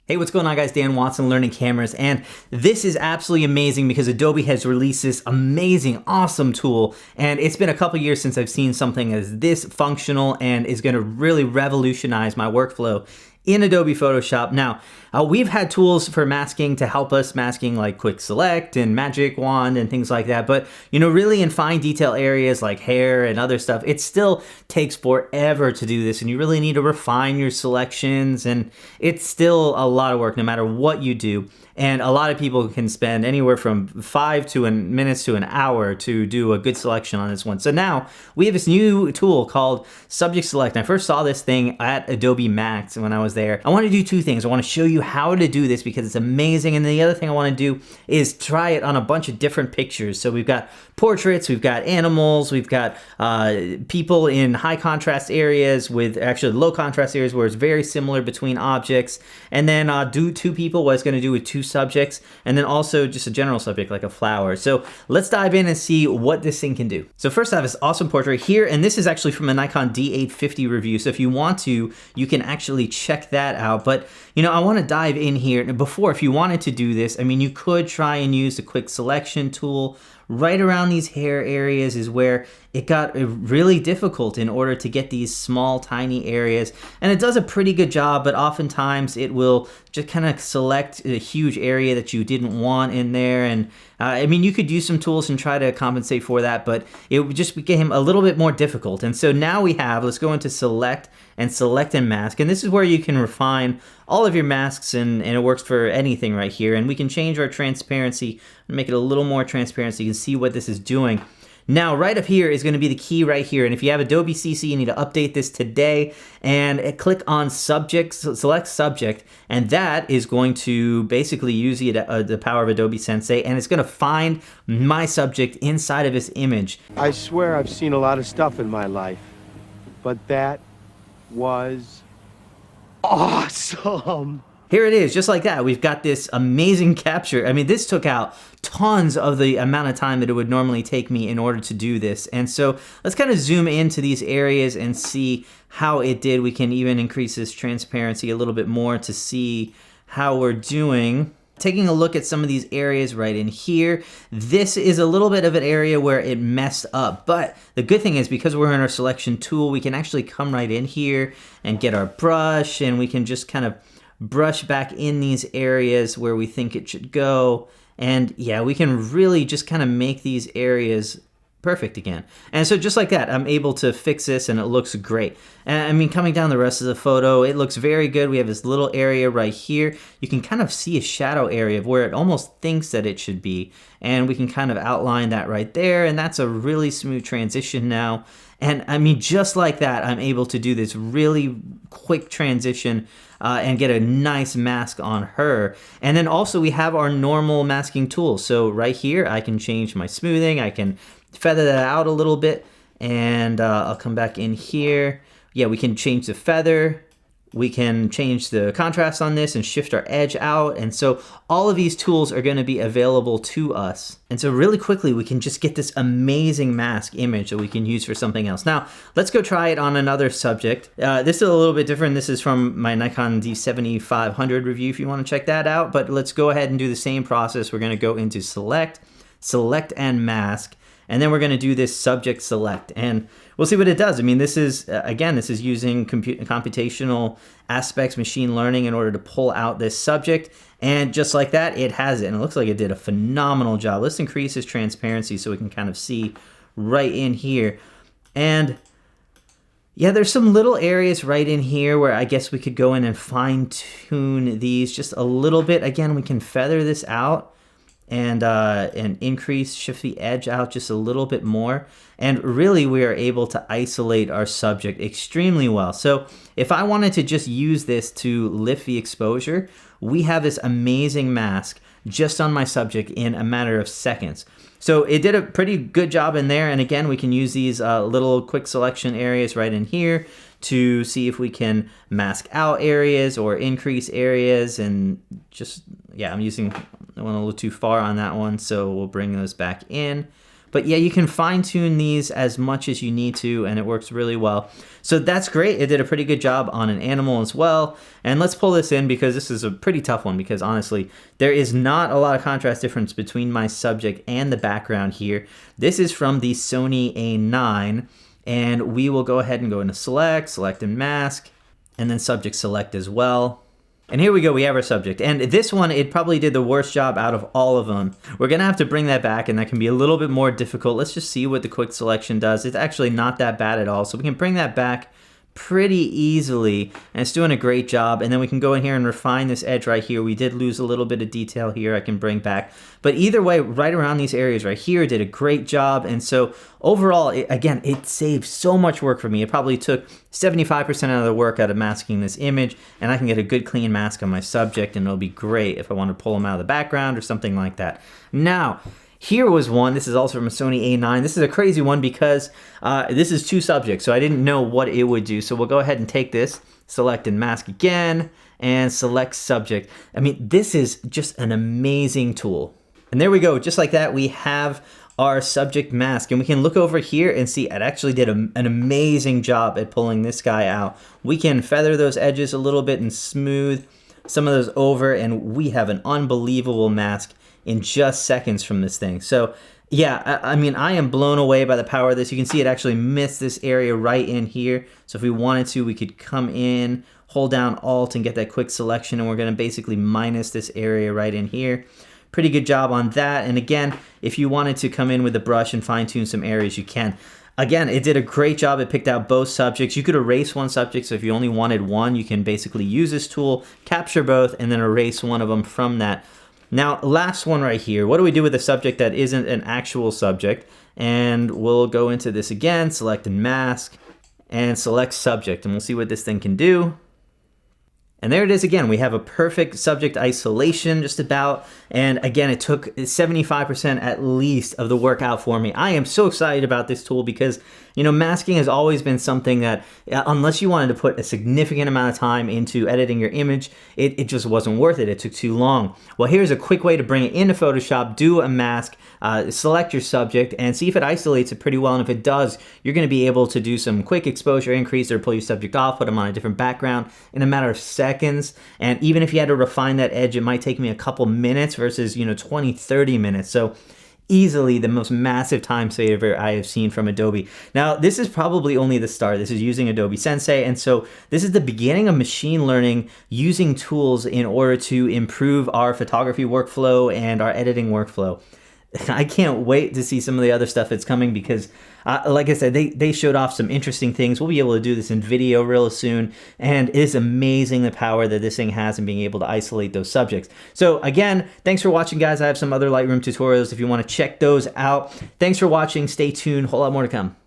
Hey, what's going on guys? Dan Watson, Learning Cameras, and this is absolutely amazing because Adobe has released this amazing, awesome tool, and it's been a couple years since I've seen something as this functional and is gonna really revolutionize my workflow in Adobe Photoshop. Now, we've had tools for masking to help us, masking like Quick Select and Magic Wand and things like that, but really in fine detail areas like hair and other stuff, it still takes forever to do this, and you really need to refine your selections, and it's still a lot of work no matter what you do. And a lot of people can spend anywhere from 5 minutes to an hour to do a good selection on this one. So now we have this new tool called Subject Select. And I first saw this thing at Adobe Max when I was there. I want to do two things. I want to show you how to do this because it's amazing. And the other thing I want to do is try it on a bunch of different pictures. So we've got portraits, we've got animals, we've got people in high contrast areas with actually low contrast areas where it's very similar between objects. And then do two people, what it's going to do with two subjects, and then also just a general subject like a flower. So let's dive in and see what this thing can do. So first I have this awesome portrait here, and this is actually from a Nikon D850 review. So if you want to, you can actually check that out. But I want to dive in here. Before, if you wanted to do this, you could try and use the quick selection tool. Right around these hair areas is where it got really difficult in order to get these small, tiny areas. And it does a pretty good job, but oftentimes it will just kind of select a huge area that you didn't want in there. And you could use some tools and try to compensate for that, but it just became a little bit more difficult. And so now we have, let's go into select and mask. And this is where you can refine all of your masks, and it works for anything right here. And we can change our transparency and make it a little more transparent so you can see what this is doing. Now, right up here is going to be the key right here. And if you have Adobe CC, you need to update this today and click on subject, select subject. And that is going to basically use the power of Adobe Sensei, and it's going to find my subject inside of this image. I swear I've seen a lot of stuff in my life, but that was awesome. Here it is, just like that. We've got this amazing capture. This took out tons of the amount of time that it would normally take me in order to do this. And so let's kind of zoom into these areas and see how it did. We can even increase this transparency a little bit more to see how we're doing. Taking a look at some of these areas right in here, this is a little bit of an area where it messed up. But the good thing is, because we're in our selection tool, we can actually come right in here and get our brush, and we can just kind of brush back in these areas where we think it should go. And yeah, we can really just kind of make these areas perfect again. And so just like that, I'm able to fix this and it looks great. And coming down the rest of the photo, it looks very good. We have this little area right here. You can kind of see a shadow area of where it almost thinks that it should be. And we can kind of outline that right there. And that's a really smooth transition now. And just like that, I'm able to do this really quick transition and get a nice mask on her. And then also we have our normal masking tools. So right here, I can change my smoothing. I can feather that out a little bit, and I'll come back in here. Yeah, we can change the feather. We can change the contrast on this and shift our edge out. And so all of these tools are going to be available to us. And so really quickly, we can just get this amazing mask image that we can use for something else. Now, let's go try it on another subject. This is a little bit different. This is from my Nikon D7500 review if you want to check that out. But let's go ahead and do the same process. We're going to go into select and mask. And then we're going to do this subject select, and we'll see what it does. This is, again, this is using computational aspects, machine learning, in order to pull out this subject. And just like that, it has it. And it looks like it did a phenomenal job. Let's increase this transparency so we can kind of see right in here. And yeah, there's some little areas right in here where I guess we could go in and fine tune these just a little bit. Again, we can feather this out and shift the edge out just a little bit more. And really, we are able to isolate our subject extremely well. So if I wanted to just use this to lift the exposure, we have this amazing mask just on my subject in a matter of seconds. So it did a pretty good job in there. And again, we can use these little quick selection areas right in here to see if we can mask out areas or increase areas. And just, yeah, I went a little too far on that one, so we'll bring those back in. But yeah, you can fine tune these as much as you need to, and it works really well. So that's great. It did a pretty good job on an animal as well. And let's pull this in because this is a pretty tough one, because honestly, there is not a lot of contrast difference between my subject and the background here. This is from the Sony A9, and we will go ahead and go into select and mask, and then subject select as well. And here we go, we have our subject. And this one, it probably did the worst job out of all of them. We're gonna have to bring that back, and that can be a little bit more difficult. Let's just see what the quick selection does. It's actually not that bad at all. So we can bring that back pretty easily, and it's doing a great job. And then we can go in here and refine this edge right here. We did lose a little bit of detail here I can bring back, but either way, right around these areas right here did a great job. And so overall, again, it saved so much work for me. It probably took 75% of the work out of masking this image, and I can get a good clean mask on my subject, and it'll be great if I want to pull them out of the background or something like that. Now, here was one. This is also from a Sony A9. This is a crazy one because this is two subjects, so I didn't know what it would do. So we'll go ahead and take this, select and mask again, and select subject. I mean, this is just an amazing tool. And there we go. Just like that, we have our subject mask, and we can look over here and see it actually did an amazing job at pulling this guy out. We can feather those edges a little bit and smooth some of those over, and we have an unbelievable mask in just seconds from this thing. So yeah, I mean, I am blown away by the power of this. You can see it actually missed this area right in here. So if we wanted to, we could come in, hold down Alt and get that quick selection, and we're gonna basically minus this area right in here. Pretty good job on that. And again, if you wanted to come in with a brush and fine tune some areas, you can. Again, it did a great job. It picked out both subjects. You could erase one subject, so if you only wanted one, you can basically use this tool, capture both, and then erase one of them from that. Now, last one right here. What do we do with a subject that isn't an actual subject? And we'll go into this again, select and mask, and select subject, and we'll see what this thing can do. And there it is again. We have a perfect subject isolation just about. And again, it took 75% at least of the work out for me. I am so excited about this tool because, you know, masking has always been something that, unless you wanted to put a significant amount of time into editing your image, it just wasn't worth it. It took too long. Well, here's a quick way to bring it into Photoshop. Do a mask, select your subject, and see if it isolates it pretty well. And if it does, you're going to be able to do some quick exposure increase or pull your subject off, put them on a different background in a matter of seconds. And even if you had to refine that edge, it might take me a couple minutes versus, 20, 30 minutes. So easily the most massive time saver I have seen from Adobe. Now, this is probably only the start. This is using Adobe Sensei. And so this is the beginning of machine learning using tools in order to improve our photography workflow and our editing workflow. I can't wait to see some of the other stuff that's coming because, like I said, they showed off some interesting things. We'll be able to do this in video real soon, and it is amazing the power that this thing has in being able to isolate those subjects. So again, thanks for watching, guys. I have some other Lightroom tutorials if you want to check those out. Thanks for watching. Stay tuned. A whole lot more to come.